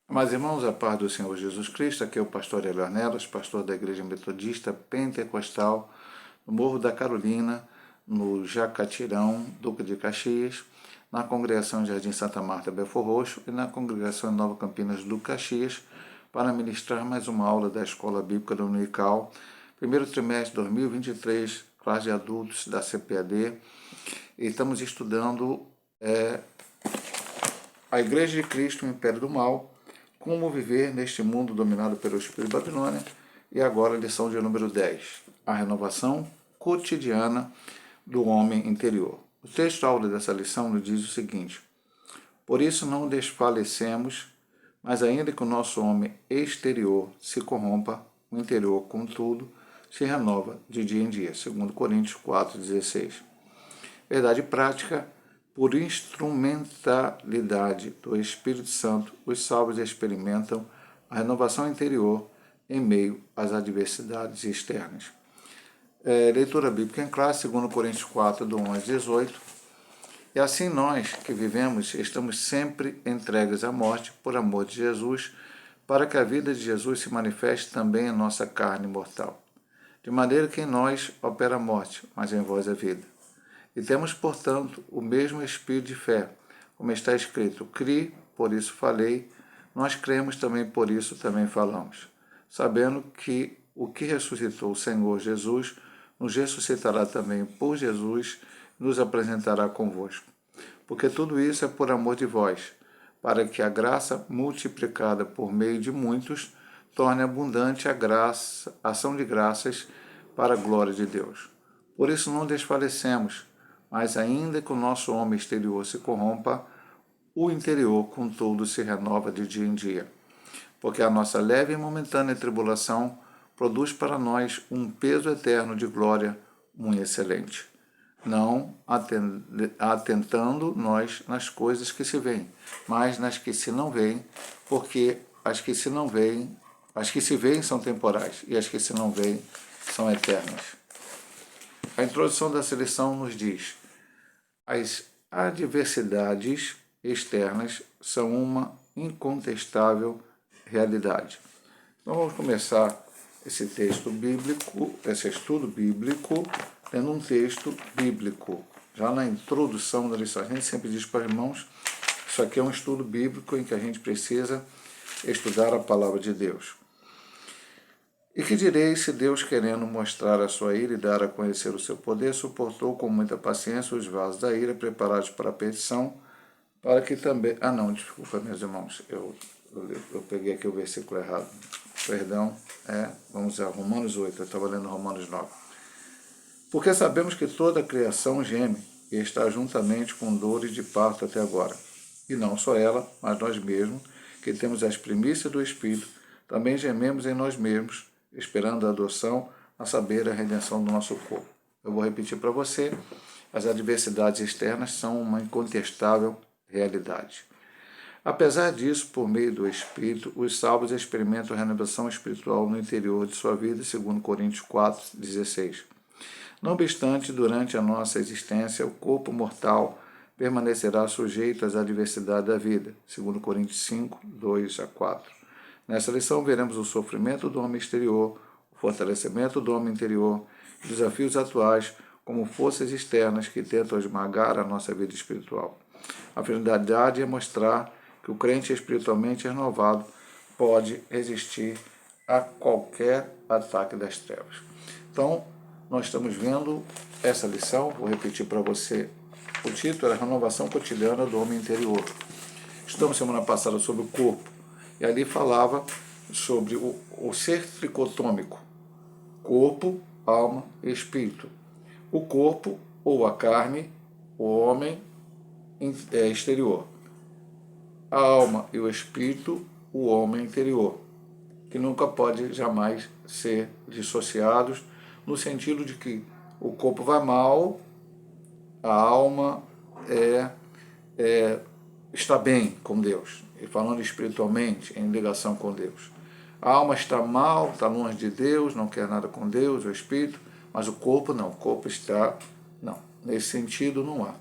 Mas, irmãos, a paz do Senhor Jesus Cristo, aqui é o pastor Hélio Ornelas, pastor da Igreja Metodista Pentecostal, no Morro da Carolina, no Jacatirão, Duque de Caxias, na Congregação Jardim Santa Marta, Belfor Roxo e na Congregação Nova Campinas do Caxias, para ministrar mais uma aula da Escola Bíblica Dominical, primeiro trimestre de 2023, classe de adultos da CPAD, e estamos estudando a Igreja de Cristo, o Império do Mal, como viver neste mundo dominado pelo Espírito de Babilônia, e agora a lição de número 10, a renovação cotidiana do homem interior. O texto-aula dessa lição nos diz o seguinte: por isso não desfalecemos, mas ainda que o nosso homem exterior se corrompa, o interior, contudo, se renova de dia em dia, segundo Coríntios 4,16. Verdade prática: por instrumentalidade do Espírito Santo, os salvos experimentam a renovação interior em meio às adversidades externas. Leitura bíblica em classe, 2 Coríntios 4, do 11 a 18. E assim nós que vivemos estamos sempre entregues à morte por amor de Jesus, para que a vida de Jesus se manifeste também em nossa carne mortal. De maneira que em nós opera a morte, mas em vós a vida. E temos, portanto, o mesmo espírito de fé, como está escrito: cri, por isso falei, nós cremos também, por isso também falamos, sabendo que o que ressuscitou o Senhor Jesus nos ressuscitará também por Jesus, nos apresentará convosco. Porque tudo isso é por amor de vós, para que a graça multiplicada por meio de muitos torne abundante a ação de graças para a glória de Deus. Por isso não desfalecemos, mas ainda que o nosso homem exterior se corrompa, o interior, contudo, se renova de dia em dia. Porque a nossa leve e momentânea tribulação produz para nós um peso eterno de glória muito excelente. Não atentando nós nas coisas que se veem, mas nas que se não veem, porque as que se veem são temporais e as que se não veem são eternas. A introdução da lição nos diz: as adversidades externas são uma incontestável realidade. Então vamos começar esse texto bíblico, esse estudo bíblico, tendo um texto bíblico. Já na introdução da lição, a gente sempre diz para os irmãos: isso aqui é um estudo bíblico em que a gente precisa estudar a palavra de Deus. E que direi se Deus, querendo mostrar a sua ira e dar a conhecer o seu poder, suportou com muita paciência os vasos da ira preparados para a petição, para que também... desculpa, meus irmãos, eu peguei aqui o versículo errado. Perdão, vamos a Romanos 8, eu estava lendo Romanos 9. Porque sabemos que toda a criação geme e está juntamente com dores de parto até agora. E não só ela, mas nós mesmos, que temos as primícias do Espírito, também gememos em nós mesmos, esperando a adoção, a saber, a redenção do nosso corpo. Eu vou repetir para você: as adversidades externas são uma incontestável realidade. Apesar disso, por meio do Espírito, os salvos experimentam a renovação espiritual no interior de sua vida, segundo Coríntios 4, 16. Não obstante, durante a nossa existência, o corpo mortal permanecerá sujeito às adversidades da vida, segundo Coríntios 5, 2 a 4. Nessa lição veremos o sofrimento do homem exterior, o fortalecimento do homem interior, desafios atuais como forças externas que tentam esmagar a nossa vida espiritual. A finalidade é mostrar que o crente espiritualmente renovado pode resistir a qualquer ataque das trevas. Então, nós estamos vendo essa lição, vou repetir para você, o título é a renovação cotidiana do homem interior. Estudamos semana passada sobre o corpo, e ali falava sobre o ser tricotômico: corpo, alma e espírito. O corpo, ou a carne, o homem exterior. A alma e o espírito, o homem interior, que nunca pode jamais ser dissociados, no sentido de que o corpo vai mal, a alma está bem com Deus, e falando espiritualmente, em ligação com Deus. A alma está mal, está longe de Deus, não quer nada com Deus, o espírito, mas o corpo não, o corpo está... Não, nesse sentido não há.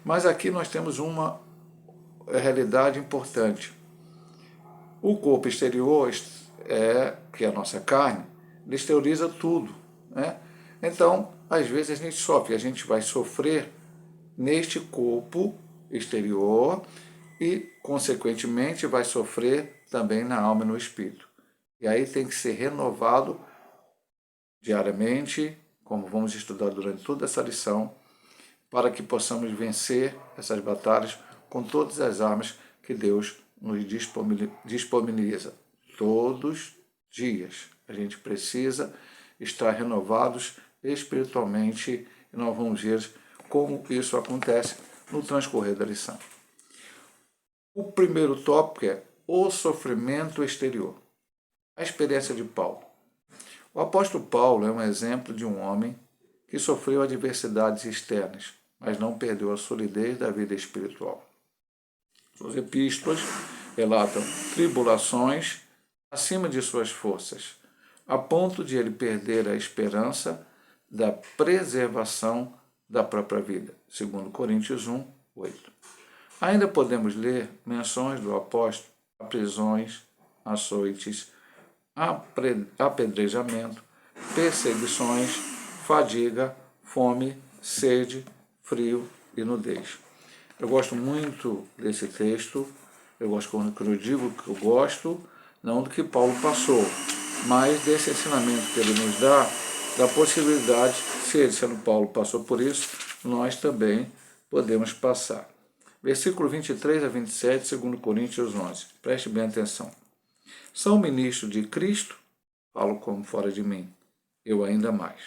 Mas aqui nós temos uma realidade importante. O corpo exterior, que é a nossa carne, ele exterioriza tudo, né? Então, às vezes a gente sofre, a gente vai sofrer neste corpo exterior e, consequentemente, vai sofrer também na alma e no espírito. E aí tem que ser renovado diariamente, como vamos estudar durante toda essa lição, para que possamos vencer essas batalhas com todas as armas que Deus nos disponibiliza. Todos os dias a gente precisa estar renovados espiritualmente e nós vamos ver como isso acontece no transcorrer da lição. O primeiro tópico é o sofrimento exterior. A experiência de Paulo. O apóstolo Paulo é um exemplo de um homem que sofreu adversidades externas, mas não perdeu a solidez da vida espiritual. Suas epístolas relatam tribulações acima de suas forças, a ponto de ele perder a esperança da preservação da própria vida, segundo Coríntios 1, 8. Ainda podemos ler menções do apóstolo a prisões, açoites, apedrejamento, perseguições, fadiga, fome, sede, frio e nudez. Eu gosto muito desse texto, eu gosto quando eu digo que eu gosto, não do que Paulo passou, mas desse ensinamento que ele nos dá, da possibilidade, se ele, sendo Paulo, passou por isso, nós também podemos passar. Versículo 23 a 27, 2 Coríntios 11. Preste bem atenção. São ministros de Cristo, falo como fora de mim, eu ainda mais.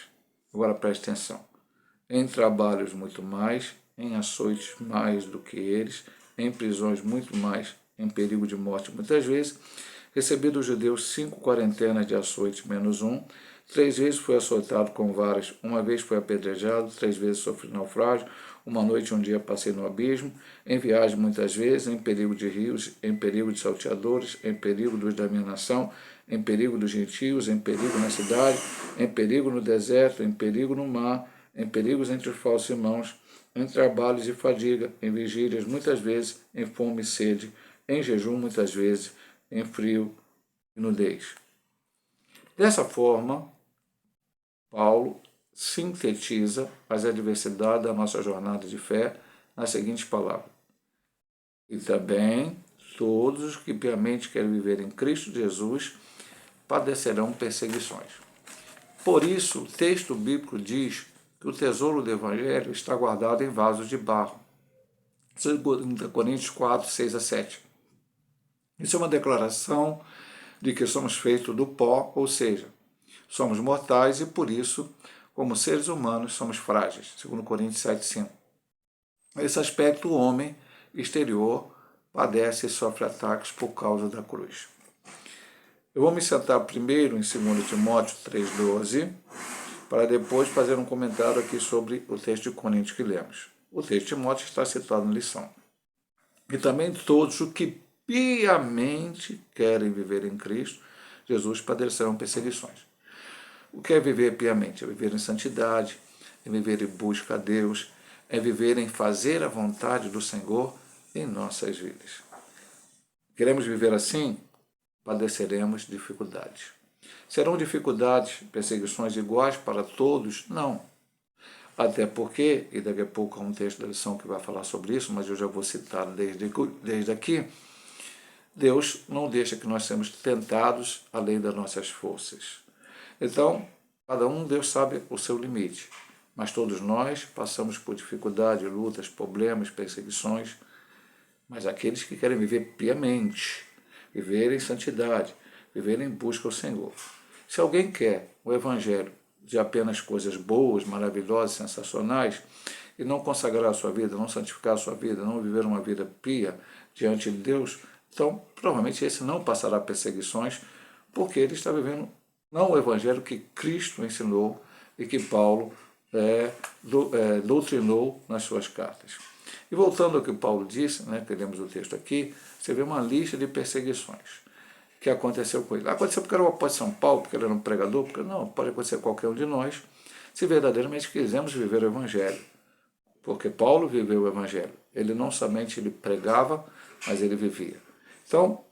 Agora preste atenção. Em trabalhos muito mais, em açoites mais do que eles, em prisões muito mais, em perigo de morte muitas vezes, recebi dos judeus 5 quarentenas de açoites menos 1, 3 vezes fui açoitado com varas, 1 vez fui apedrejado, 3 vezes sofri naufrágio, 1 noite e 1 dia passei no abismo, em viagem muitas vezes, em perigo de rios, em perigo de salteadores, em perigo dos da minha nação, em perigo dos gentios, em perigo na cidade, em perigo no deserto, em perigo no mar, em perigos entre os falsos irmãos, em trabalhos e fadiga, em vigílias muitas vezes, em fome e sede, em jejum muitas vezes, em frio e nudez. Dessa forma, Paulo sintetiza as adversidades da nossa jornada de fé nas seguintes palavras. E também todos os que piamente querem viver em Cristo Jesus padecerão perseguições. Por isso, o texto bíblico diz que o tesouro do Evangelho está guardado em vasos de barro. 2 Coríntios 4, 6 a 7. Isso é uma declaração de que somos feitos do pó, ou seja, somos mortais e por isso, como seres humanos, somos frágeis. 2 Coríntios 7, 5. Nesse aspecto, o homem exterior padece e sofre ataques por causa da cruz. Eu vou me sentar primeiro em 2 Timóteo 3,12, para depois fazer um comentário aqui sobre o texto de Coríntios que lemos. O texto de Timóteo está citado na lição. E também todos os que piamente querem viver em Cristo Jesus padecerão perseguições. O que é viver piamente? É viver em santidade, é viver em busca a Deus, é viver em fazer a vontade do Senhor em nossas vidas. Queremos viver assim? Padeceremos dificuldades. Serão dificuldades, perseguições iguais para todos? Não. Até porque, e daqui a pouco há um texto da lição que vai falar sobre isso, mas eu já vou citar desde aqui, Deus não deixa que nós sejamos tentados além das nossas forças. Então, cada um, Deus sabe o seu limite, mas todos nós passamos por dificuldades, lutas, problemas, perseguições, mas aqueles que querem viver piamente, viver em santidade, viver em busca ao Senhor. Se alguém quer o Evangelho de apenas coisas boas, maravilhosas, sensacionais, e não consagrar a sua vida, não santificar a sua vida, não viver uma vida pia diante de Deus, então provavelmente esse não passará perseguições, porque ele está vivendo não o Evangelho que Cristo ensinou e que Paulo doutrinou nas suas cartas. E voltando ao que Paulo disse, que lemos o texto aqui, você vê uma lista de perseguições que aconteceu com ele. Aconteceu porque era o apóstolo de São Paulo, porque ele era um pregador, porque não, pode acontecer com qualquer um de nós, se verdadeiramente quisermos viver o Evangelho. Porque Paulo viveu o Evangelho. Ele não somente ele pregava, mas ele vivia. Então,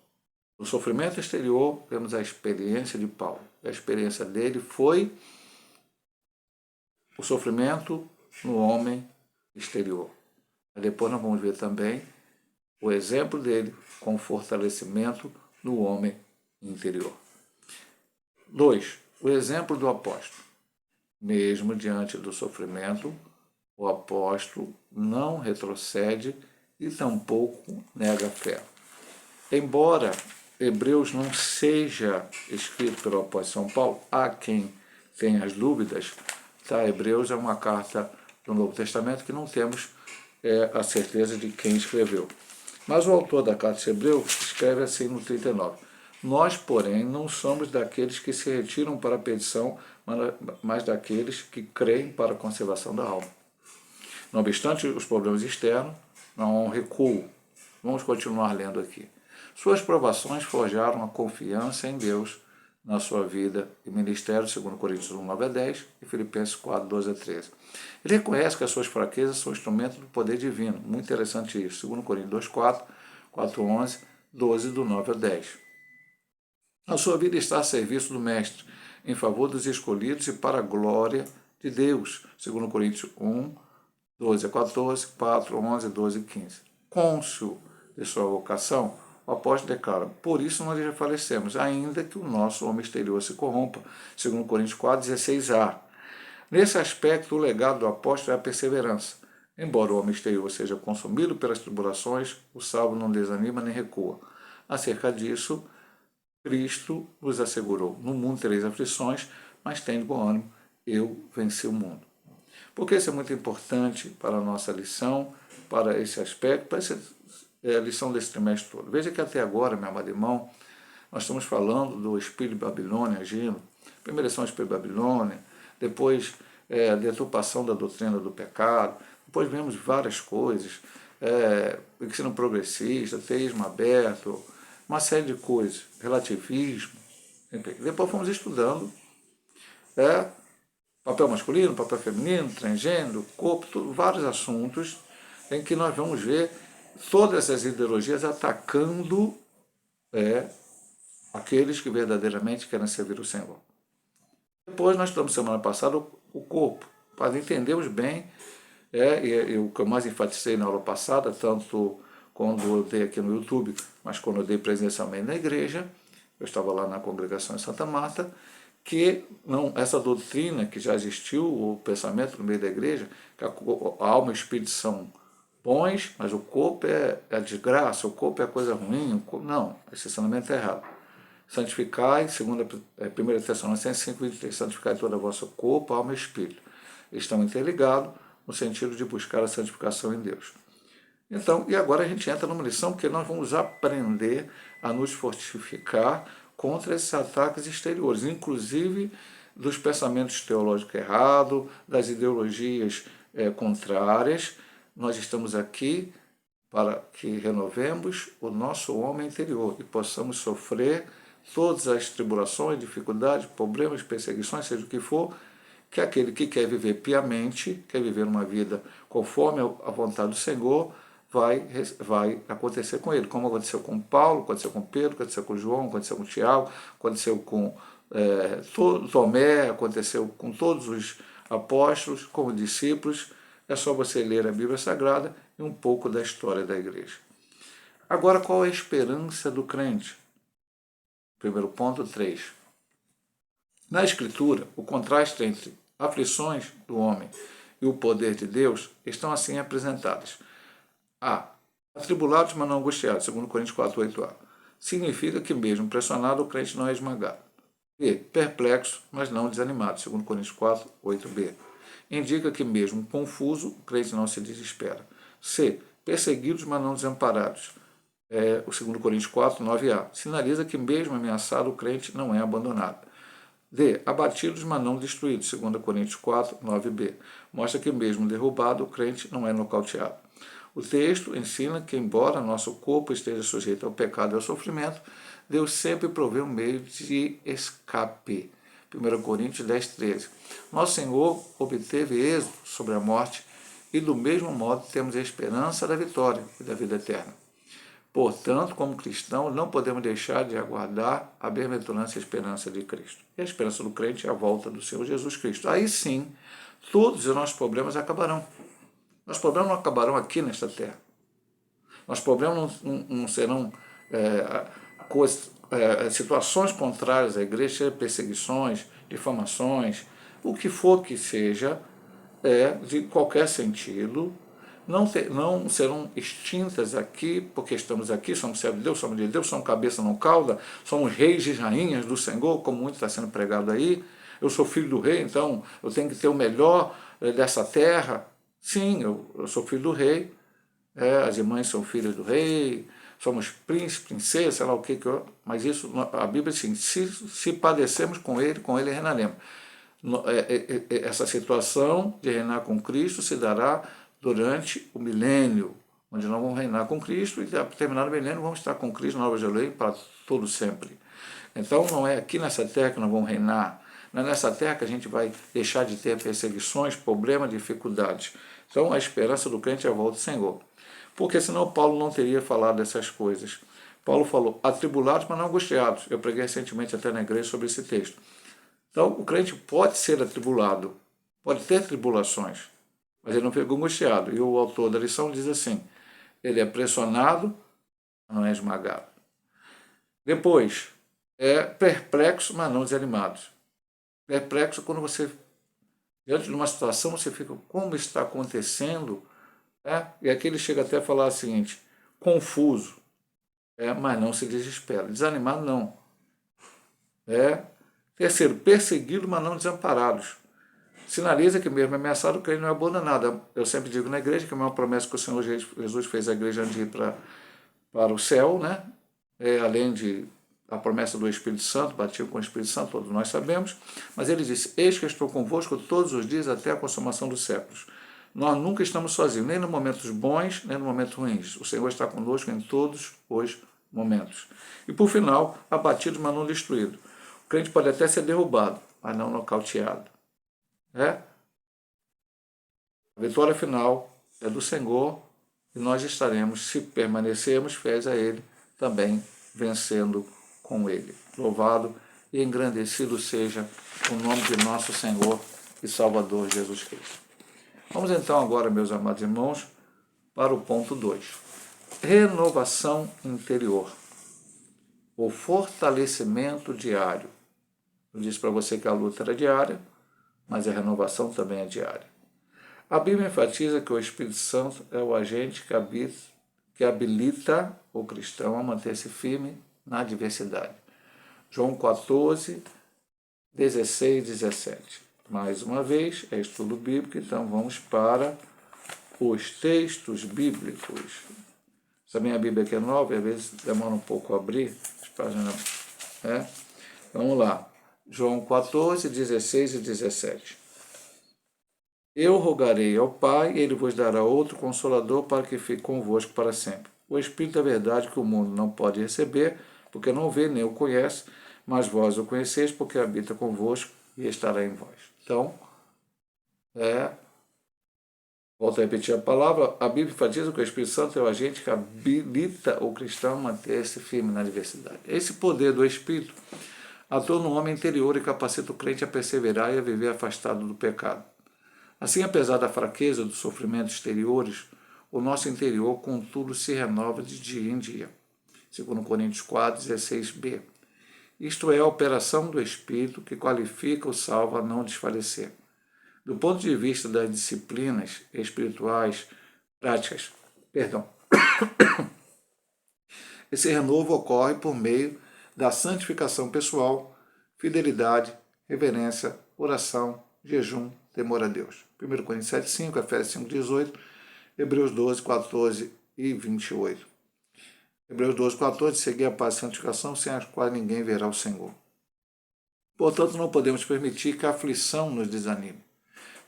No sofrimento exterior, vemos a experiência de Paulo. A experiência dele foi o sofrimento no homem exterior. Mas depois nós vamos ver também o exemplo dele com o fortalecimento no homem interior. 2. O exemplo do apóstolo. Mesmo diante do sofrimento, o apóstolo não retrocede e tampouco nega a fé. Embora Hebreus não seja escrito pelo apóstolo São Paulo, há quem tenha as dúvidas, tá? Hebreus é uma carta do Novo Testamento que não temos a certeza de quem escreveu. Mas o autor da carta de Hebreus escreve assim no 39. Nós, porém, não somos daqueles que se retiram para a perdição, mas daqueles que creem para a conservação da alma. Não obstante os problemas externos, não há um recuo. Vamos continuar lendo aqui. Suas provações forjaram a confiança em Deus na sua vida e ministério, segundo Coríntios 1, 9 a 10 e Filipenses 4, 12 a 13. Ele reconhece que as suas fraquezas são instrumentos do poder divino. Muito interessante isso. Segundo Coríntios 2, 4, 4, 11, 12, do 9 a 10. A sua vida está a serviço do Mestre, em favor dos escolhidos e para a glória de Deus. Segundo Coríntios 1, 12 a 14, 4, 11, 12 e 15. Cônscio de sua vocação, o apóstolo declara: por isso nós já falecemos, ainda que o nosso homem exterior se corrompa. Segundo Coríntios 4, 16a. Nesse aspecto, o legado do apóstolo é a perseverança. Embora o homem exterior seja consumido pelas tribulações, o salvo não desanima nem recua. Acerca disso, Cristo nos assegurou: no mundo tereis aflições, mas tende bom ânimo, eu venci o mundo. Porque isso é muito importante para a nossa lição, para esse aspecto, para essa lição desse trimestre todo. Veja que até agora, meu amado irmão, nós estamos falando do espírito de Babilônia agindo. Primeira lição, o espírito de Babilônia, depois a deturpação da doutrina do pecado, depois vemos várias coisas, ensino progressista, teísmo aberto, uma série de coisas, relativismo. Depois fomos estudando papel masculino, papel feminino, transgênero, corpo, vários assuntos em que nós vamos ver todas essas ideologias atacando aqueles que verdadeiramente querem servir o Senhor. Depois nós estamos, semana passada, o corpo, para entendermos bem, e o que eu mais enfatizei na aula passada, tanto quando eu dei aqui no YouTube, mas quando eu dei presencialmente na igreja, eu estava lá na congregação em Santa Marta, que não, essa doutrina que já existiu, o pensamento no meio da igreja, que a alma e o espírito são bons, mas o corpo é a desgraça, o corpo é a coisa ruim, não, esse ensinamento é errado. Santificai, segundo 1 Tessalonicenses 5:23, santificai todo o vosso corpo, alma e espírito. Eles estão interligados no sentido de buscar a santificação em Deus. Então, e agora a gente entra numa lição que nós vamos aprender a nos fortificar contra esses ataques exteriores, inclusive dos pensamentos teológicos errados, das ideologias contrárias. Nós estamos aqui para que renovemos o nosso homem interior e possamos sofrer todas as tribulações, dificuldades, problemas, perseguições, seja o que for, que aquele que quer viver piamente, quer viver uma vida conforme a vontade do Senhor, vai acontecer com ele, como aconteceu com Paulo, aconteceu com Pedro, aconteceu com João, aconteceu com Tiago, aconteceu com Tomé, aconteceu com todos os apóstolos, como discípulos. É só você ler a Bíblia Sagrada e um pouco da história da igreja. Agora, qual é a esperança do crente? Primeiro ponto, 3. Na Escritura, o contraste entre aflições do homem e o poder de Deus estão assim apresentados. A. Atribulados, mas não angustiados, segundo Coríntios 4, 8a. Significa que mesmo pressionado, o crente não é esmagado. B. Perplexo, mas não desanimado, segundo Coríntios 4, 8b. Indica que mesmo confuso, o crente não se desespera. C. Perseguidos, mas não desamparados. O segundo Coríntios 4, 9a. Sinaliza que mesmo ameaçado, o crente não é abandonado. D. Abatidos, mas não destruídos, segundo Coríntios 4, 9b. Mostra que mesmo derrubado, o crente não é nocauteado. O texto ensina que, embora nosso corpo esteja sujeito ao pecado e ao sofrimento, Deus sempre provê um meio de escape. 1 Coríntios 10, 13. Nosso Senhor obteve êxito sobre a morte e, do mesmo modo, temos a esperança da vitória e da vida eterna. Portanto, como cristãos, não podemos deixar de aguardar a bem-aventurança e a esperança de Cristo. E a esperança do crente é a volta do Senhor Jesus Cristo. Aí sim, todos os nossos problemas acabarão. Nossos problemas não acabarão aqui nesta terra. Nossos problemas não serão situações contrárias à igreja, perseguições, difamações, o que for que seja, de qualquer sentido, não serão extintas aqui, porque estamos aqui, somos servos de Deus, somos de Deus, somos cabeça não cauda, somos reis e rainhas do Senhor, como muito está sendo pregado aí. Eu sou filho do rei, então eu tenho que ter o melhor dessa terra. Sim, eu sou filho do rei, as irmãs são filhas do rei, somos príncipe, princesa, sei lá o que, mas isso, a Bíblia diz assim, se padecemos com ele reinaremos. Essa situação de reinar com Cristo se dará durante o milênio, onde nós vamos reinar com Cristo e, a terminar o milênio, vamos estar com Cristo na Nova Jerusalém para todo sempre. Então, não é aqui nessa terra que nós vamos reinar, não é nessa terra que a gente vai deixar de ter perseguições, problemas, dificuldades. Então, a esperança do crente é a volta do Senhor. Porque senão Paulo não teria falado dessas coisas. Paulo falou, atribulados, mas não angustiados. Eu preguei recentemente até na igreja sobre esse texto. Então, o crente pode ser atribulado, pode ter tribulações, mas ele não fica angustiado. E o autor da lição diz assim, ele é pressionado, mas não é esmagado. Depois, é perplexo, mas não desanimado. Perplexo quando você, diante de uma situação, você fica, como está acontecendo? E aqui ele chega até a falar o seguinte, confuso, mas não se desespera. Desanimado, não. Terceiro, perseguido, mas não desamparados. Sinaliza que mesmo ameaçado, o crente não é abandonado. Eu sempre digo na igreja que é uma promessa que o Senhor Jesus fez à igreja antes de ir para o céu, né? Além de a promessa do Espírito Santo, batismo com o Espírito Santo, todos nós sabemos, mas ele disse, eis que estou convosco todos os dias até a consumação dos séculos. Nós nunca estamos sozinhos, nem nos momentos bons, nem nos momentos ruins. O Senhor está conosco em todos os momentos. E por final, abatido, mas não destruído. O crente pode até ser derrubado, mas não nocauteado. A vitória final é do Senhor e nós estaremos, se permanecermos fiéis a Ele, também vencendo com Ele. Louvado e engrandecido seja o nome de nosso Senhor e Salvador Jesus Cristo. Vamos então agora, meus amados irmãos, para o ponto 2. Renovação interior. O fortalecimento diário. Eu disse para você que a luta era diária, mas a renovação também é diária. A Bíblia enfatiza que o Espírito Santo é o agente que habilita o cristão a manter-se firme na adversidade. João 14, 16 e 17. Mais uma vez, é estudo bíblico, então vamos para os textos bíblicos. Essa minha Bíblia aqui é nova, às vezes demora um pouco a abrir as páginas. Vamos lá. João 14, 16 e 17. Eu rogarei ao Pai, e Ele vos dará outro Consolador para que fique convosco para sempre. O Espírito da verdade que o mundo não pode receber, porque não vê nem o conhece, mas vós o conheceis, porque habita convosco e estará em vós. Então, volto a repetir a palavra, a Bíblia enfatiza que o Espírito Santo é o agente que habilita o cristão a manter-se firme na adversidade. Esse poder do Espírito atua no homem interior e capacita o crente a perseverar e a viver afastado do pecado. Assim, apesar da fraqueza dos sofrimentos exteriores, o nosso interior, contudo, se renova de dia em dia. 2 Coríntios 4, 16b. Isto é a operação do Espírito que qualifica o salvo a não desfalecer. Do ponto de vista das disciplinas espirituais práticas, esse renovo ocorre por meio da santificação pessoal, fidelidade, reverência, oração, jejum, temor a Deus. 1 Coríntios 7, 5, Efésios 5, 18, Hebreus 12, 14 e 28. Hebreus 12, 14, seguir a paz e santificação, sem as quais ninguém verá o Senhor. Portanto, não podemos permitir que a aflição nos desanime,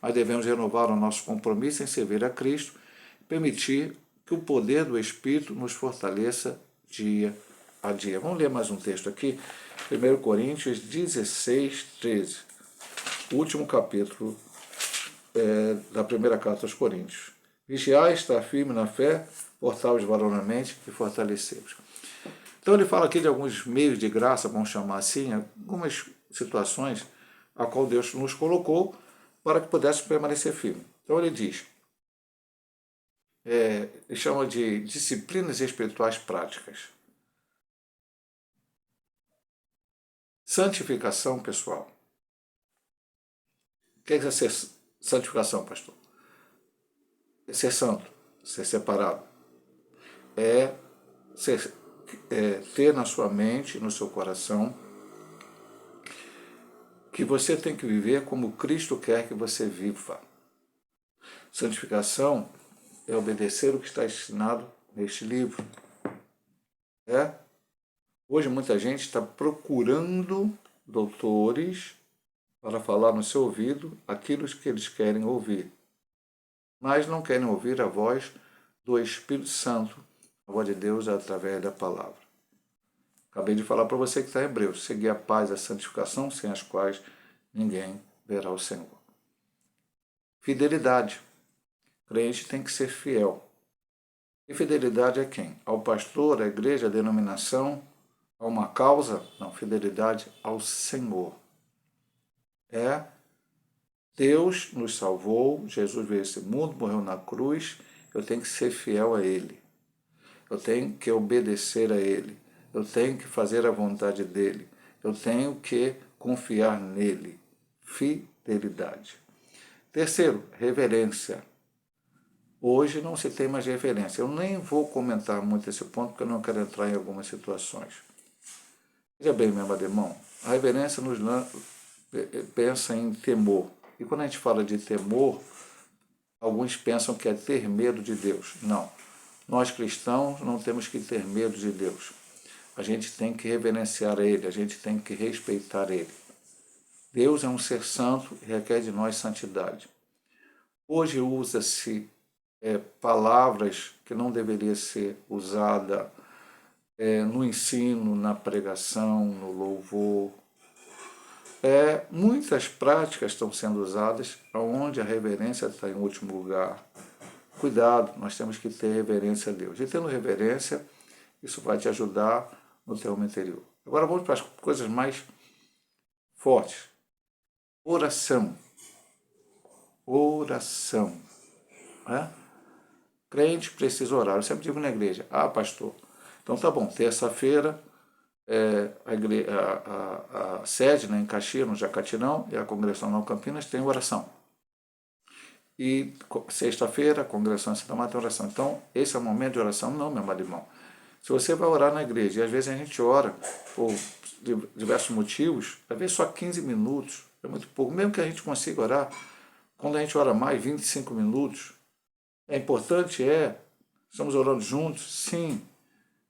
mas devemos renovar o nosso compromisso em servir a Cristo e permitir que o poder do Espírito nos fortaleça dia a dia. Vamos ler mais um texto aqui, 1 Coríntios 16, 13, o último capítulo da primeira carta aos Coríntios. Vigiai, estar firme na fé, portai-vos varonilmente e fortalecei-vos. Então ele fala aqui de alguns meios de graça, vamos chamar assim, algumas situações a qual Deus nos colocou para que pudéssemos permanecer firme. Então ele diz, ele chama de disciplinas espirituais práticas. Santificação, pessoal. O que é ser santificação, pastor? É ser santo, ser separado. Ter na sua mente, no seu coração, que você tem que viver como Cristo quer que você viva. Santificação é obedecer o que está ensinado neste livro. Hoje muita gente está procurando doutores para falar no seu ouvido aquilo que eles querem ouvir, mas não querem ouvir a voz do Espírito Santo, a voz de Deus através da palavra. Acabei de falar para você que está em Hebreus, seguir a paz e a santificação, sem as quais ninguém verá o Senhor. Fidelidade. O crente tem que ser fiel. E fidelidade a quem? Ao pastor, à igreja, à denominação, a uma causa? Não, fidelidade ao Senhor. Deus nos salvou, Jesus veio a esse mundo, morreu na cruz, eu tenho que ser fiel a Ele. Eu tenho que obedecer a Ele. Eu tenho que fazer a vontade dEle. Eu tenho que confiar nele. Fidelidade. Terceiro, reverência. Hoje não se tem mais reverência. Eu nem vou comentar muito esse ponto, porque eu não quero entrar em algumas situações. Veja bem, meu amado irmão, a reverência nos pensa em temor. E quando a gente fala de temor, alguns pensam que é ter medo de Deus. Não. Nós cristãos não temos que ter medo de Deus. A gente tem que reverenciar a Ele, a gente tem que respeitar Ele. Deus é um ser santo e requer de nós santidade. Hoje usa-se palavras que não deveria ser usada no ensino, na pregação, no louvor. Muitas práticas estão sendo usadas onde a reverência está em último lugar. Cuidado, nós temos que ter reverência a Deus. E tendo reverência, isso vai te ajudar no teu homem interior. Agora vamos para as coisas mais fortes. Oração. Oração. Crente precisa orar. Eu sempre digo na igreja, pastor, então tá bom, terça-feira a sede em Caxias, no Jacatinão, e a congregação em Campinas tem oração. E sexta-feira, a congregação em Santa Marta tem oração. Então, esse é o momento de oração? Não, meu amado irmão. Se você vai orar na igreja, e às vezes a gente ora por diversos motivos, às vezes só 15 minutos, é muito pouco. Mesmo que a gente consiga orar, quando a gente ora mais, 25 minutos, é importante, estamos orando juntos, sim,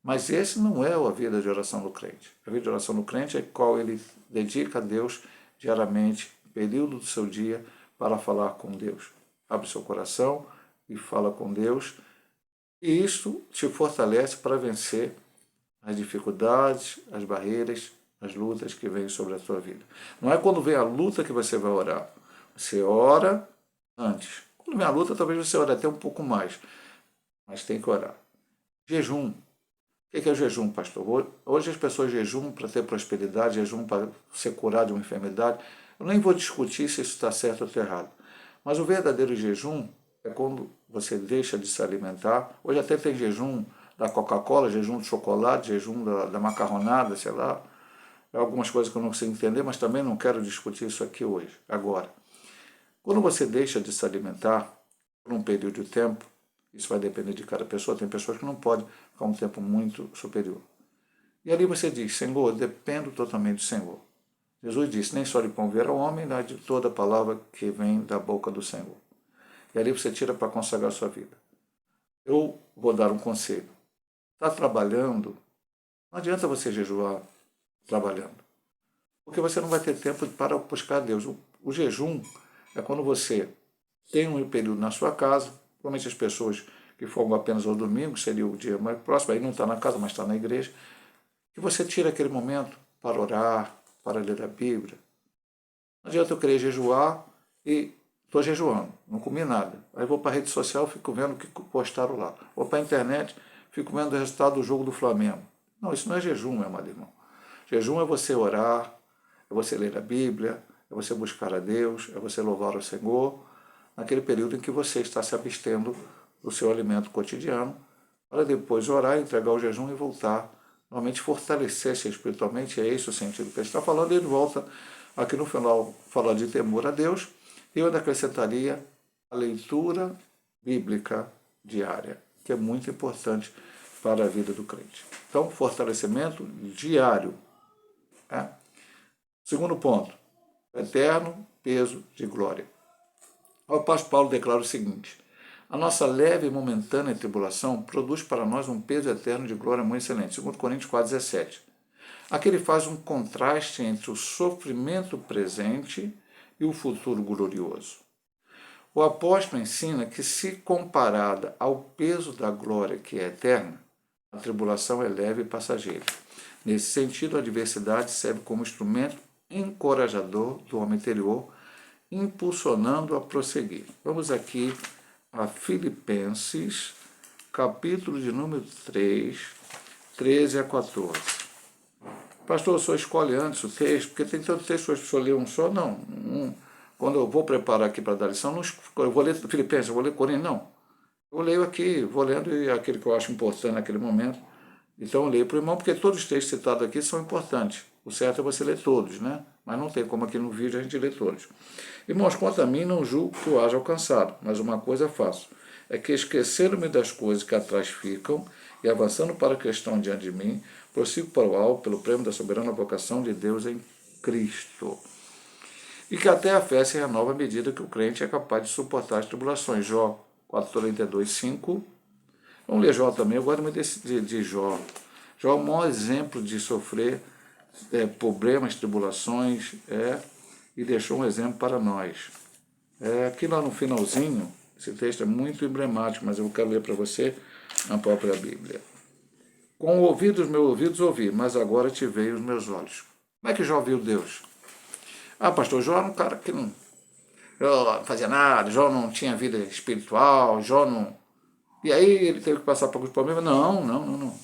mas esse não é a vida de oração do crente. A vida de oração do crente é qual ele dedica a Deus diariamente, período do seu dia, para falar com Deus. Abre seu coração e fala com Deus, e isso te fortalece para vencer as dificuldades, as barreiras, as lutas que vêm sobre a tua vida. Não é quando vem a luta que você vai orar. Você ora antes. Quando vem a luta, talvez você ore até um pouco mais. Mas tem que orar. Jejum. O que é o jejum, pastor? Hoje as pessoas jejumam para ter prosperidade, jejum para ser curado de uma enfermidade. Eu nem vou discutir se isso está certo ou está errado. Mas o verdadeiro jejum é quando você deixa de se alimentar. Hoje até tem jejum da Coca-Cola, jejum de chocolate, jejum da macarronada, sei lá. Algumas coisas que eu não consigo entender, mas também não quero discutir isso aqui hoje, agora. Quando você deixa de se alimentar por um período de tempo, isso vai depender de cada pessoa, tem pessoas que não podem ficar um tempo muito superior. E ali você diz, Senhor, eu dependo totalmente do Senhor. Jesus disse, nem só de pão viverá o homem, mas de toda palavra que vem da boca do Senhor. E ali você tira para consagrar a sua vida. Eu vou dar um conselho. Está trabalhando, não adianta você jejuar trabalhando. Porque você não vai ter tempo para buscar Deus. O jejum é quando você tem um período na sua casa, provavelmente as pessoas que folgam apenas ao domingo, seria o dia mais próximo, aí não está na casa, mas está na igreja, que você tira aquele momento para orar, para ler a Bíblia. Não adianta eu querer jejuar e estou jejuando, não comi nada. Aí vou para a rede social, fico vendo o que postaram lá. Vou para a internet, fico vendo o resultado do jogo do Flamengo. Não, isso não é jejum, meu amado irmão. Jejum é você orar, é você ler a Bíblia, é você buscar a Deus, é você louvar o Senhor, naquele período em que você está se abstendo do seu alimento cotidiano, para depois orar, entregar o jejum e voltar, normalmente fortalecer-se espiritualmente, é esse o sentido que ele está falando, e ele volta aqui no final, falar de temor a Deus, e eu ainda acrescentaria a leitura bíblica diária, que é muito importante para a vida do crente. Então, fortalecimento diário. Segundo ponto, eterno peso de glória. O apóstolo Paulo declara o seguinte: a nossa leve e momentânea tribulação produz para nós um peso eterno de glória muito excelente. 2 Coríntios 4,17. Aqui ele faz um contraste entre o sofrimento presente e o futuro glorioso. O apóstolo ensina que, se comparada ao peso da glória que é eterna, a tribulação é leve e passageira. Nesse sentido, a adversidade serve como instrumento encorajador do homem interior, impulsionando a prosseguir. Vamos aqui a Filipenses, capítulo de número 3, 13 a 14. Pastor, o senhor escolhe antes o texto, porque tem tanto texto que a pessoa lê um só? Não. Quando eu vou preparar aqui para dar lição, não, eu vou ler Filipenses, eu vou ler Coríntios, não. Eu leio aqui, vou lendo aquele que eu acho importante naquele momento. Então eu leio para o irmão, porque todos os textos citados aqui são importantes. O certo é você ler todos, né? Mas não tem como aqui no vídeo a gente ler todos. Irmãos, quanto a mim, não julgo que eu haja alcançado, mas uma coisa faço, é que esquecendo-me das coisas que atrás ficam e avançando para a questão diante de mim, prossigo para o alto pelo prêmio da soberana vocação de Deus em Cristo. E que até a fé se renova à medida que o crente é capaz de suportar as tribulações. Jó 4:42, 5. Vamos ler Jó também, eu gosto muito de Jó. Jó é o maior exemplo de sofrer problemas, tribulações, e deixou um exemplo para nós. Aqui lá no finalzinho, esse texto é muito emblemático, mas eu quero ler para você na própria Bíblia. Com o ouvido, os meus ouvidos ouvi, mas agora te veio os meus olhos. Como é que Jó viu Deus? Pastor, Jó era um cara que não fazia nada, Jó não tinha vida espiritual, Jó não... E aí ele teve que passar por alguns problemas? Não.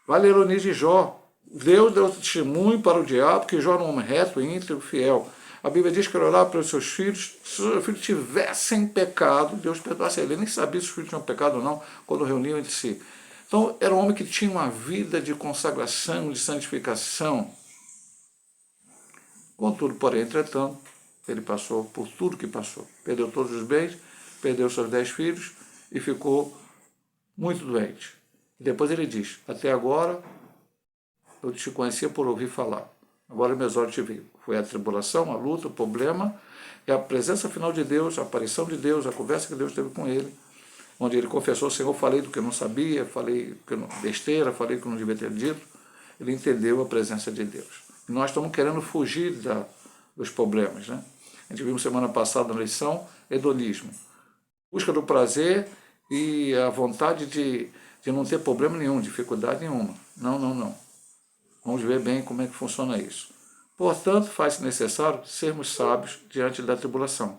Vai ler o livro de Jó. Deus deu testemunho para o diabo que Jó era um homem reto, íntegro, fiel. A Bíblia diz que ele orava pelos seus filhos, se os seus filhos tivessem pecado, Deus perdoasse ele. Ele nem sabia se os filhos tinham pecado ou não, quando reuniam entre si. Então, era um homem que tinha uma vida de consagração, de santificação. Contudo, porém, entretanto, ele passou por tudo que passou. Perdeu todos os bens, perdeu seus 10 filhos e ficou muito doente. E depois ele diz: até agora eu te conhecia por ouvir falar, agora meus olhos te viram. Foi a tribulação, a luta, o problema, e a presença final de Deus, a aparição de Deus, a conversa que Deus teve com ele, onde ele confessou: Senhor, falei do que eu não sabia, falei que eu não, besteira, falei que eu não devia ter dito. Ele entendeu a presença de Deus. E nós estamos querendo fugir dos problemas, né? A gente viu semana passada na lição, hedonismo. Busca do prazer e a vontade de não ter problema nenhum, dificuldade nenhuma. Não. Vamos ver bem como é que funciona isso. Portanto, faz-se necessário sermos sábios diante da tribulação,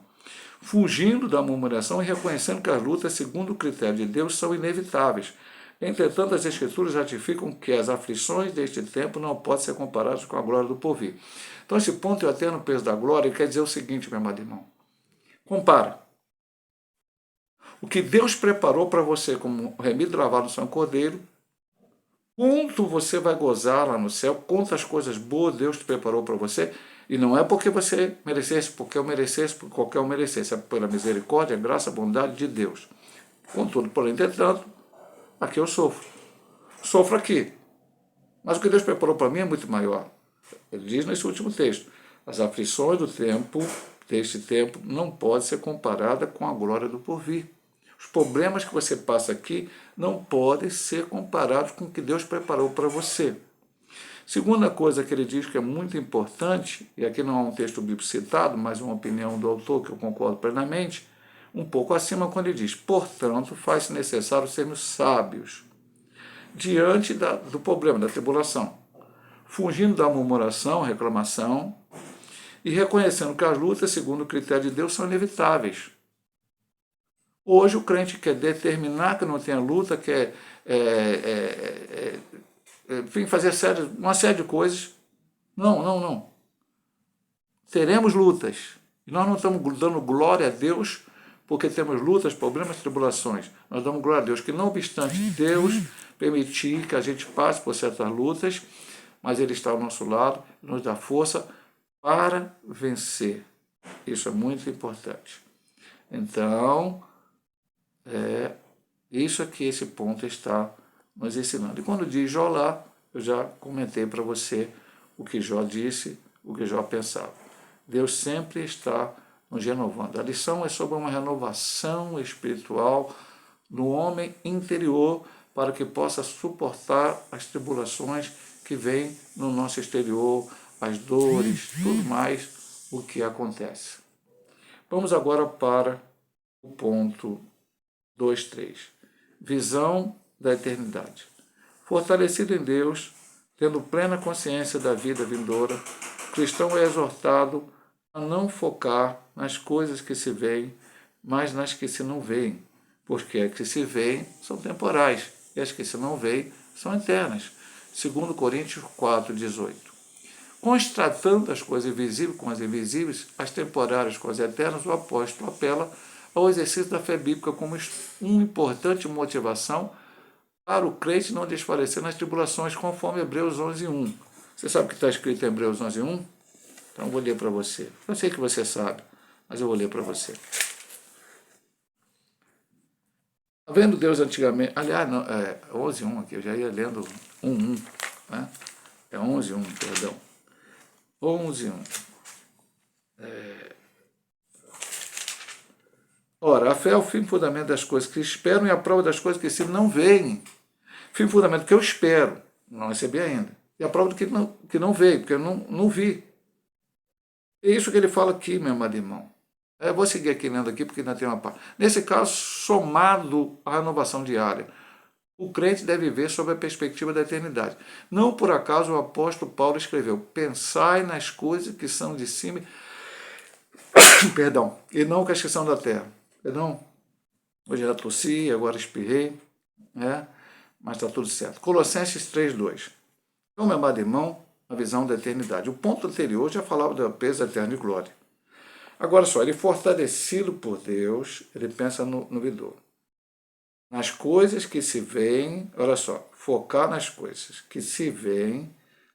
fugindo da murmuração e reconhecendo que as lutas, segundo o critério de Deus, são inevitáveis. Entretanto, as Escrituras ratificam que as aflições deste tempo não podem ser comparadas com a glória do porvir. Então, esse ponto do eterno peso da glória quer dizer o seguinte, meu amado irmão. Compara. O que Deus preparou para você como remido lavado no Santo Cordeiro, quanto você vai gozar lá no céu, quantas coisas boas Deus te preparou para você, e não é porque você merecesse, porque eu merecesse, porque qualquer um merecesse, é pela misericórdia, graça, bondade de Deus. Contudo, porém, entretanto, aqui eu sofro. Sofro aqui. Mas o que Deus preparou para mim é muito maior. Ele diz nesse último texto: as aflições deste tempo, não podem ser comparadas com a glória do porvir. Os problemas que você passa aqui não podem ser comparados com o que Deus preparou para você. Segunda coisa que ele diz que é muito importante, e aqui não é um texto bíblico citado, mas uma opinião do autor que eu concordo plenamente, um pouco acima, quando ele diz: portanto, faz-se necessário sermos sábios diante do problema, da tribulação, fugindo da murmuração, reclamação, e reconhecendo que as lutas, segundo o critério de Deus, são inevitáveis. Hoje o crente quer determinar que não tenha luta, quer enfim, fazer uma série de coisas. Não, não, não. Teremos lutas. E nós não estamos dando glória a Deus porque temos lutas, problemas, tribulações. Nós damos glória a Deus que, não obstante Deus permitir que a gente passe por certas lutas, mas Ele está ao nosso lado, nos dá força para vencer. Isso é muito importante. Então, isso aqui, esse ponto está nos ensinando. E quando diz Jó lá, eu já comentei para você o que Jó disse, o que Jó pensava. Deus sempre está nos renovando. A lição é sobre uma renovação espiritual no homem interior para que possa suportar as tribulações que vêm no nosso exterior, as dores, tudo mais o que acontece. Vamos agora para o ponto 2.3. Visão da eternidade. Fortalecido em Deus, tendo plena consciência da vida vindoura, o cristão é exortado a não focar nas coisas que se veem, mas nas que se não veem, porque as que se veem são temporais e as que se não veem são eternas. 2 Coríntios 4,18. Constatando as coisas visíveis com as invisíveis, as temporárias com as eternas, o apóstolo apela ao exercício da fé bíblica como uma importante motivação para o crente não desfalecer nas tribulações, conforme Hebreus 11.1. Você sabe o que está escrito em Hebreus 11.1? Então eu vou ler para você. Eu sei que você sabe, mas eu vou ler para você. Havendo Deus antigamente... Aliás, não, 11.1 aqui, eu já ia lendo 1.1. Né? É 11.1, perdão. 11.1. Ora, a fé é o firme fundamento das coisas que esperam e a prova das coisas que se não veem. Firme fundamento que eu espero, não recebi ainda. E a prova do que não veio, porque eu não vi. É isso que ele fala aqui, meu amado irmão. Eu vou seguir aqui lendo aqui, porque ainda tem uma parte. Nesse caso, somado à renovação diária, o crente deve ver sob a perspectiva da eternidade. Não por acaso o apóstolo Paulo escreveu: pensai nas coisas que são de cima, perdão, e não que as que são da terra. Perdão, hoje já tossi, agora espirrei, né? Mas está tudo certo. Colossenses 3.2. Então, meu amado irmão, a visão da eternidade. O ponto anterior já falava do peso eterno de glória. Agora só, ele fortalecido por Deus, ele pensa no vindouro. Nas coisas que se veem, olha só, focar nas coisas que se veem,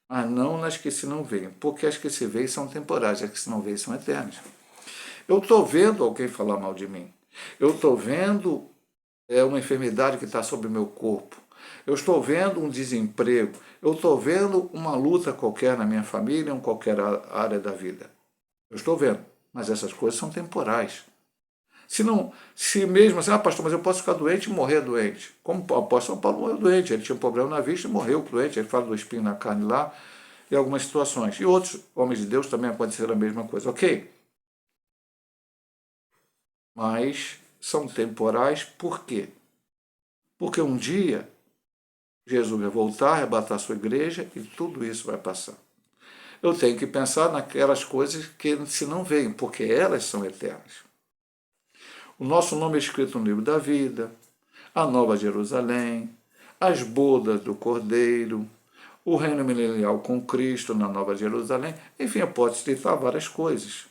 mas não nas que se não veem, porque as que se veem são temporais, as que se não veem são eternas. Eu estou vendo alguém falar mal de mim. Eu estou vendo uma enfermidade que está sobre o meu corpo. Eu estou vendo um desemprego. Eu estou vendo uma luta qualquer na minha família, em qualquer área da vida. Eu estou vendo. Mas essas coisas são temporais. Se mesmo assim, pastor, mas eu posso ficar doente e morrer doente. Como o apóstolo Paulo morreu doente. Ele tinha um problema na vista e morreu doente. Ele fala do espinho na carne lá, em algumas situações. E outros homens de Deus também aconteceram a mesma coisa. Ok? Mas são temporais, por quê? Porque um dia Jesus vai voltar, arrebatar a sua igreja e tudo isso vai passar. Eu tenho que pensar naquelas coisas que se não veem, porque elas são eternas. O nosso nome é escrito no livro da vida, a Nova Jerusalém, as bodas do Cordeiro, o reino milenial com Cristo na Nova Jerusalém, enfim, eu posso citar várias coisas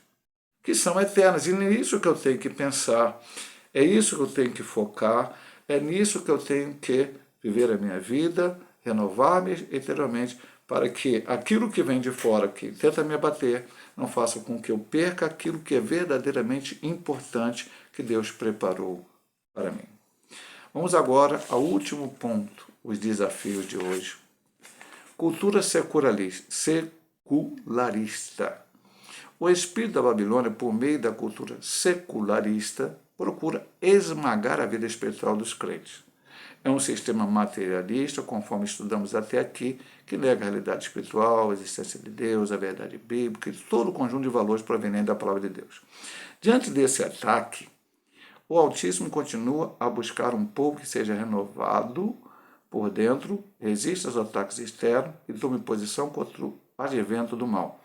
que são eternas. E é nisso que eu tenho que pensar, é isso que eu tenho que focar, é nisso que eu tenho que viver a minha vida, renovar-me interiormente, para que aquilo que vem de fora, que tenta me abater, não faça com que eu perca aquilo que é verdadeiramente importante que Deus preparou para mim. Vamos agora ao último ponto, os desafios de hoje. Cultura secularista. O espírito da Babilônia, por meio da cultura secularista, procura esmagar a vida espiritual dos crentes. É um sistema materialista, conforme estudamos até aqui, que nega a realidade espiritual, a existência de Deus, a verdade bíblica e todo o conjunto de valores provenientes da palavra de Deus. Diante desse ataque, o Altíssimo continua a buscar um povo que seja renovado por dentro, resista aos ataques externos e tome posição contra o advento do mal.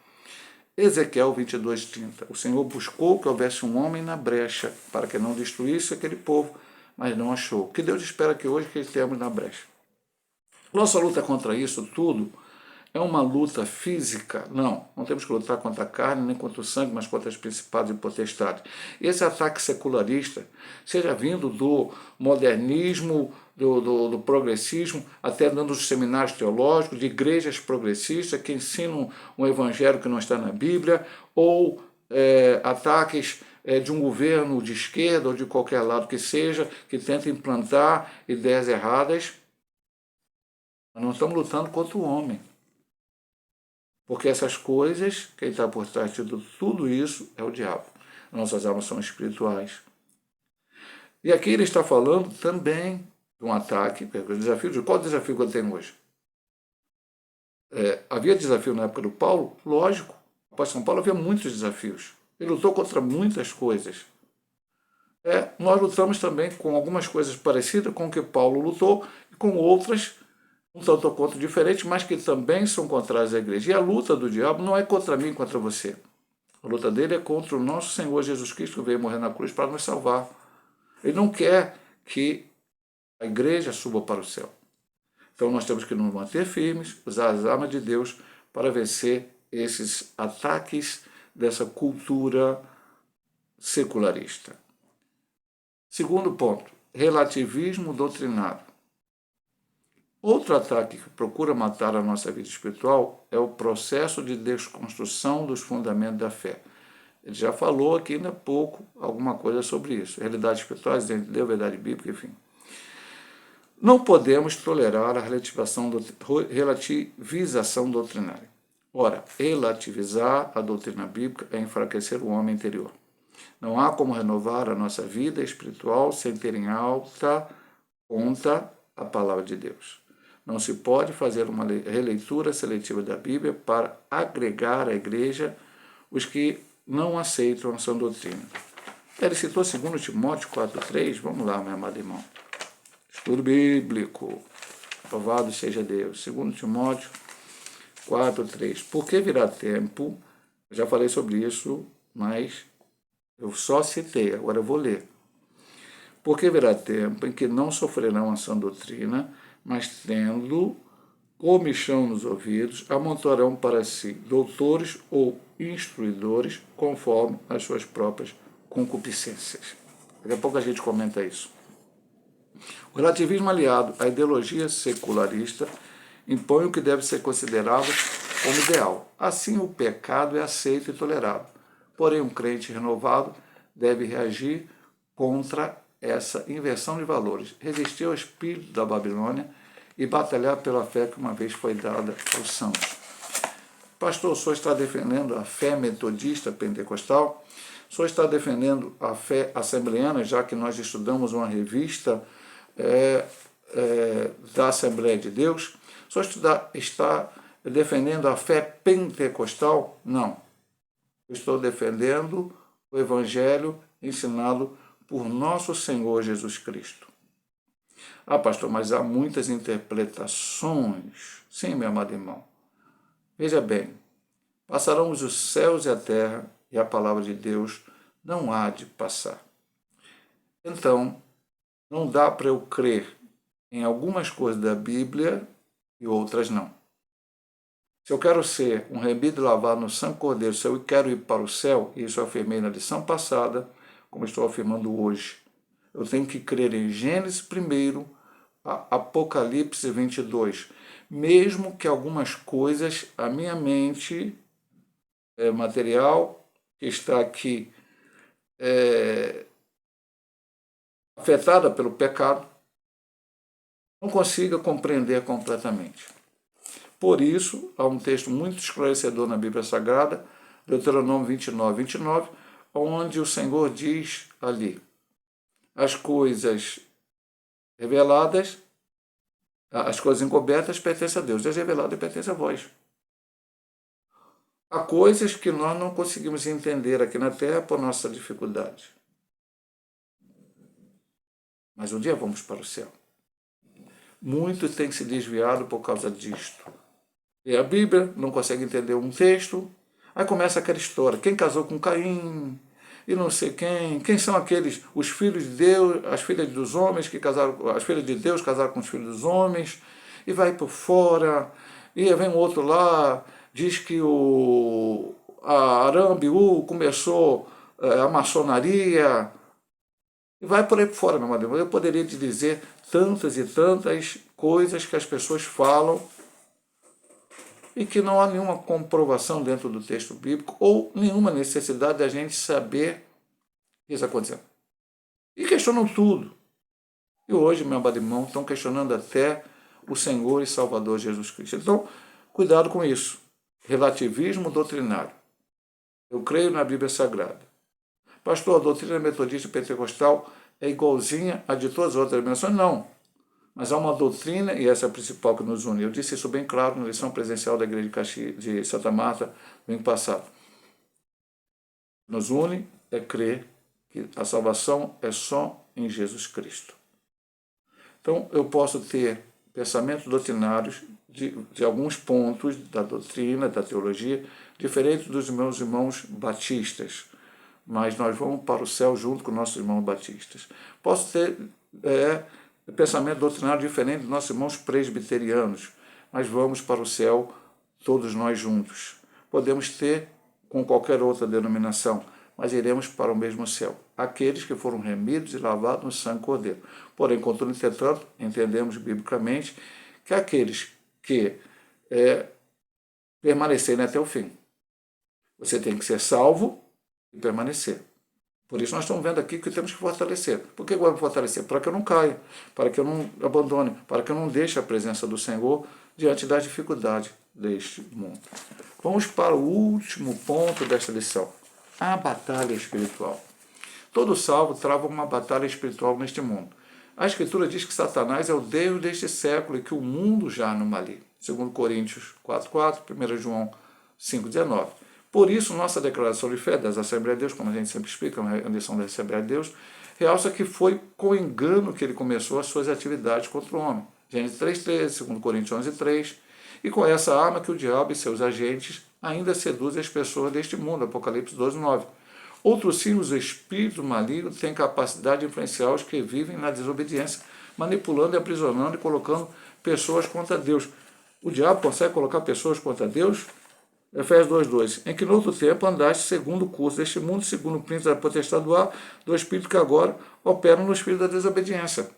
Ezequiel 22:30. O Senhor buscou que houvesse um homem na brecha para que não destruísse aquele povo, mas não achou. O que Deus espera que hoje que estejamos na brecha. Nossa luta contra isso tudo é uma luta física? Não temos que lutar contra a carne, nem contra o sangue, mas contra as principados e potestades. Esse ataque secularista, seja vindo do modernismo, do progressismo, até dando os seminários teológicos, de igrejas progressistas que ensinam um evangelho que não está na Bíblia, ou ataques de um governo de esquerda ou de qualquer lado que seja, que tenta implantar ideias erradas. Nós não estamos lutando contra o homem. Porque essas coisas, quem está por trás de tudo isso é o diabo. Nossas almas são espirituais. E aqui ele está falando também de um ataque, qual o desafio que eu tenho hoje? Havia desafio na época do Paulo? Lógico. Após São Paulo havia muitos desafios. Ele lutou contra muitas coisas. Nós lutamos também com algumas coisas parecidas com o que Paulo lutou e com outras um tanto quanto diferentes, mas que também são contrários à igreja. E a luta do diabo não é contra mim, contra você. A luta dele é contra o nosso Senhor Jesus Cristo, que veio morrer na cruz para nos salvar. Ele não quer que a igreja suba para o céu. Então nós temos que nos manter firmes, usar as armas de Deus para vencer esses ataques dessa cultura secularista. Segundo ponto, relativismo doutrinário. Outro ataque que procura matar a nossa vida espiritual é o processo de desconstrução dos fundamentos da fé. Ele já falou aqui ainda há pouco alguma coisa sobre isso. Realidades espirituais, dentro da verdade bíblica, enfim. Não podemos tolerar a relativização doutrinária. Ora, relativizar a doutrina bíblica é enfraquecer o homem interior. Não há como renovar a nossa vida espiritual sem ter em alta conta a palavra de Deus. Não se pode fazer uma releitura seletiva da Bíblia para agregar à igreja os que não aceitam a sã doutrina. Ele citou 2 Timóteo 4:3. Vamos lá, meu amado irmão. Estudo bíblico. Louvado seja Deus. 2 Timóteo 4:3. Porque virá tempo, eu já falei sobre isso, mas eu só citei, agora eu vou ler. Porque virá tempo em que não sofrerão a sã doutrina, mas tendo comichão nos ouvidos, amontoarão para si doutores ou instruidores, conforme as suas próprias concupiscências. Daqui a pouco a gente comenta isso. O relativismo aliado à ideologia secularista impõe o que deve ser considerado como ideal. Assim, o pecado é aceito e tolerado. Porém, um crente renovado deve reagir contra essa inversão de valores, resistir ao espírito da Babilônia e batalhar pela fé que uma vez foi dada aos santos. Pastor, o senhor está defendendo a fé metodista pentecostal? O senhor está defendendo a fé assembleana, já que nós estudamos uma revista da Assembleia de Deus? O senhor está defendendo a fé pentecostal? Não. Eu estou defendendo o evangelho ensinado por nosso Senhor Jesus Cristo. Ah, pastor, mas há muitas interpretações. Sim, meu amado irmão. Veja bem, passarão os céus e a terra, e a palavra de Deus não há de passar. Então, não dá para eu crer em algumas coisas da Bíblia e outras não. Se eu quero ser um remido lavado no sangue cordeiro, se eu quero ir para o céu, e isso eu afirmei na lição passada, como estou afirmando hoje, eu tenho que crer em Gênesis primeiro, Apocalipse 22, mesmo que algumas coisas, a minha mente material, que está aqui afetada pelo pecado, não consiga compreender completamente. Por isso, há um texto muito esclarecedor na Bíblia Sagrada, Deuteronômio 29:29, onde o Senhor diz ali, as coisas reveladas, as coisas encobertas pertencem a Deus, as reveladas pertencem a vós. Há coisas que nós não conseguimos entender aqui na Terra por nossa dificuldade. Mas um dia vamos para o céu. Muitos têm se desviado por causa disto. E a Bíblia não consegue entender um texto, Aí começa aquela história, quem casou com Caim, e não sei quem são aqueles, os filhos de Deus, as filhas dos homens que casaram, as filhas de Deus casaram com os filhos dos homens, e vai por fora, e vem um outro lá, diz que a Arambiú começou a maçonaria, e vai por aí por fora, meu amigo. Eu poderia te dizer tantas e tantas coisas que as pessoas falam e que não há nenhuma comprovação dentro do texto bíblico ou nenhuma necessidade da gente saber o que está acontecendo. E questionam tudo. E hoje, meu amado irmão, estão questionando até o Senhor e Salvador Jesus Cristo. Então, cuidado com isso. Relativismo doutrinário. Eu creio na Bíblia Sagrada. Pastor, a doutrina metodista e pentecostal é igualzinha a de todas as outras denominações? Não. Mas há uma doutrina, e essa é a principal que nos une. Eu disse isso bem claro na lição presencial da Igreja de Santa Marta no ano passado. Nos une é crer que a salvação é só em Jesus Cristo. Então, eu posso ter pensamentos doutrinários de alguns pontos da doutrina, da teologia, diferentes dos meus irmãos batistas, mas nós vamos para o céu junto com nossos irmãos batistas. Posso ter pensamento doutrinário diferente dos nossos irmãos presbiterianos, mas vamos para o céu todos nós juntos. Podemos ter com qualquer outra denominação, mas iremos para o mesmo céu. Aqueles que foram remidos e lavados no sangue do Cordeiro. Porém, contudo, entretanto, entendemos biblicamente que aqueles que permanecerem até o fim. Você tem que ser salvo e permanecer. Por isso nós estamos vendo aqui que temos que fortalecer. Por que vamos fortalecer? Para que eu não caia, para que eu não abandone, para que eu não deixe a presença do Senhor diante das dificuldades deste mundo. Vamos para o último ponto desta lição. A batalha espiritual. Todo salvo trava uma batalha espiritual neste mundo. A Escritura diz que Satanás é o Deus deste século e que o mundo já no maligno. 2 Coríntios 4,4, 1 João 5,19. Por isso, nossa declaração de fé das Assembleias de Deus, como a gente sempre explica na lição da Assembleia de Deus, realça que foi com engano que ele começou as suas atividades contra o homem. Gênesis 3,13, 2 Coríntios 11,3. E com essa arma que o diabo e seus agentes ainda seduzem as pessoas deste mundo. Apocalipse 12,9. Outros sim, os espíritos malignos têm capacidade de influenciar os que vivem na desobediência, manipulando e aprisionando e colocando pessoas contra Deus. O diabo consegue colocar pessoas contra Deus? Efésios 2,2. Em que no outro tempo andaste segundo o curso deste mundo, segundo o príncipe da potestade do ar, do espírito que agora operam no espírito da desobediência.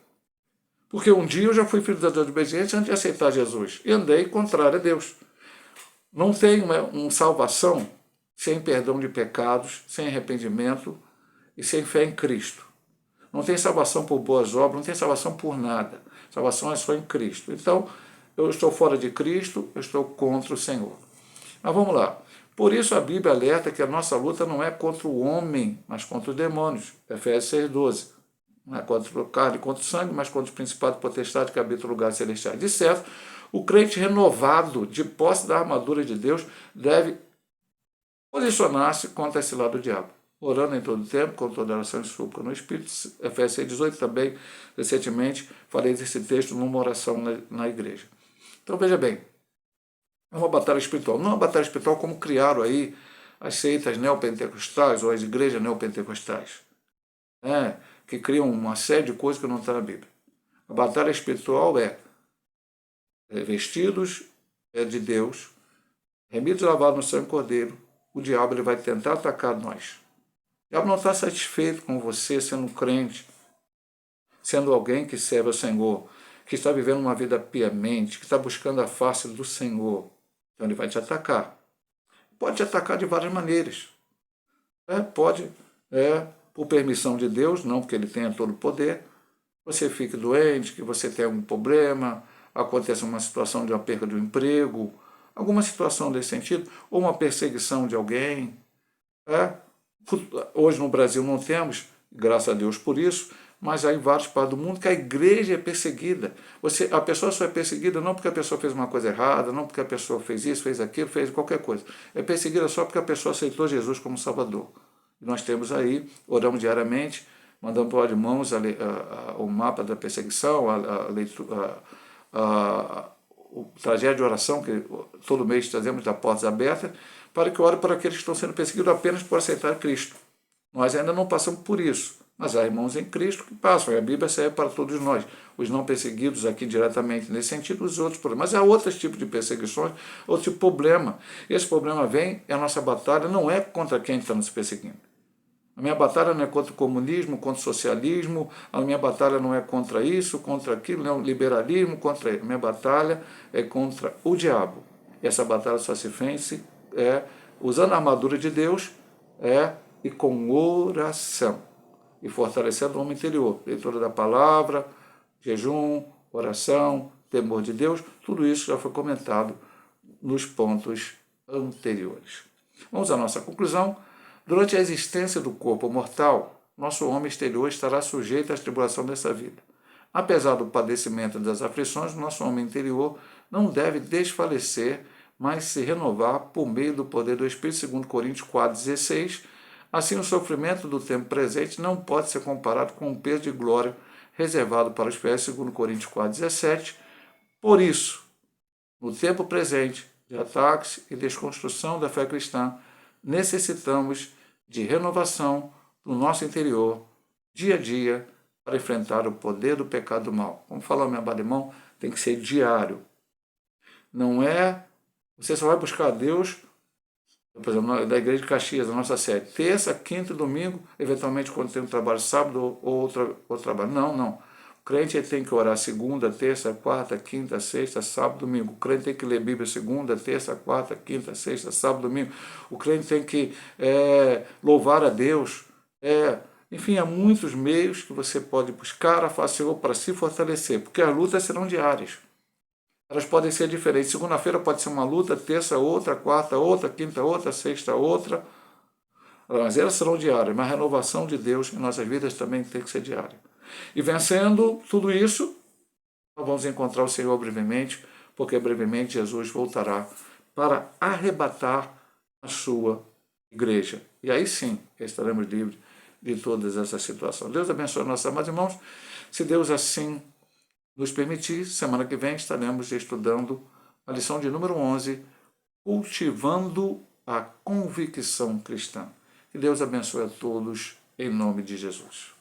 Porque um dia eu já fui filho da desobediência antes de aceitar Jesus. E andei contrário a Deus. Não tem uma salvação sem perdão de pecados, sem arrependimento e sem fé em Cristo. Não tem salvação por boas obras, não tem salvação por nada. Salvação é só em Cristo. Então, eu estou fora de Cristo, eu estou contra o Senhor. Mas vamos lá. Por isso a Bíblia alerta que a nossa luta não é contra o homem, mas contra os demônios. Efésios 6,12. Não é contra a carne, contra o sangue, mas contra os principados potestades que habitam lugares celestiais. De certo, o crente renovado, de posse da armadura de Deus, deve posicionar-se contra esse lado do diabo, orando em todo o tempo, com toda oração e súplica no Espírito. Efésios 6,18 também, recentemente, falei desse texto numa oração na igreja. Então, veja bem, é uma batalha espiritual. Não é uma batalha espiritual como criaram aí as seitas neopentecostais ou as igrejas neopentecostais, que criam uma série de coisas que não está na Bíblia. A batalha espiritual é vestidos de Deus, remidos e lavados no sangue do Cordeiro. O diabo ele vai tentar atacar nós. O diabo não está satisfeito com você sendo um crente, sendo alguém que serve ao Senhor, que está vivendo uma vida piamente, que está buscando a face do Senhor. Então ele vai te atacar. Pode te atacar de várias maneiras. Pode, por permissão de Deus, não porque ele tenha todo o poder, você fique doente, que você tenha algum problema, aconteça uma situação de uma perda de um emprego, alguma situação desse sentido, ou uma perseguição de alguém. Hoje no Brasil não temos, graças a Deus por isso, mas há em vários partes do mundo que a igreja é perseguida. A pessoa só é perseguida não porque a pessoa fez uma coisa errada, não porque a pessoa fez isso, fez aquilo, fez qualquer coisa. É perseguida só porque a pessoa aceitou Jesus como Salvador. E nós temos aí, oramos diariamente, mandamos para os irmãos o mapa da perseguição, o trajeto de oração, que todo mês trazemos da Portas Abertas, para que ore para aqueles que estão sendo perseguidos apenas por aceitar Cristo. Nós ainda não passamos por isso, mas há irmãos em Cristo que passam, e a Bíblia serve para todos nós, os não perseguidos aqui diretamente nesse sentido, os outros problemas. Mas há outros tipos de perseguições, outro tipo de problema. Esse problema vem, e a nossa batalha não é contra quem está nos perseguindo. A minha batalha não é contra o comunismo, contra o socialismo, a minha batalha não é contra isso, contra aquilo, não é o liberalismo, contra ele. A minha batalha é contra o diabo. E essa batalha só se vence usando a armadura de Deus e com oração. E fortalecendo o homem interior. Leitura da palavra, jejum, oração, temor de Deus, tudo isso já foi comentado nos pontos anteriores. Vamos à nossa conclusão. Durante a existência do corpo mortal, nosso homem exterior estará sujeito às tribulações dessa vida. Apesar do padecimento e das aflições, nosso homem interior não deve desfalecer, mas se renovar por meio do poder do Espírito, segundo Coríntios 4,16. Assim, o sofrimento do tempo presente não pode ser comparado com o peso de glória reservado para os fiéis, segundo Coríntios 4,17. Por isso, no tempo presente de ataques e desconstrução da fé cristã, necessitamos de renovação do nosso interior, dia a dia, para enfrentar o poder do pecado do mal. Como falou meu amado irmão, tem que ser diário. Não é, você só vai buscar a Deus, por exemplo, da Igreja de Caxias, a nossa sede, terça, quinta e domingo, eventualmente quando tem um trabalho sábado ou outro trabalho. Não. O crente tem que orar segunda, terça, quarta, quinta, sexta, sábado, domingo. O crente tem que ler Bíblia segunda, terça, quarta, quinta, sexta, sábado, domingo. O crente tem que louvar a Deus. Enfim, há muitos meios que você pode buscar a face do Senhor para se fortalecer, porque as lutas serão diárias. Elas podem ser diferentes. Segunda-feira pode ser uma luta, terça outra, quarta outra, quinta outra, sexta outra. Mas elas serão diárias, mas a renovação de Deus em nossas vidas também tem que ser diária. E vencendo tudo isso, nós vamos encontrar o Senhor brevemente, porque brevemente Jesus voltará para arrebatar a sua igreja. E aí sim estaremos livres de todas essas situações. Deus abençoe nossos amados irmãos. Se Deus assim nos permitir, semana que vem estaremos estudando a lição de número 11, cultivando a convicção cristã. Que Deus abençoe a todos, em nome de Jesus.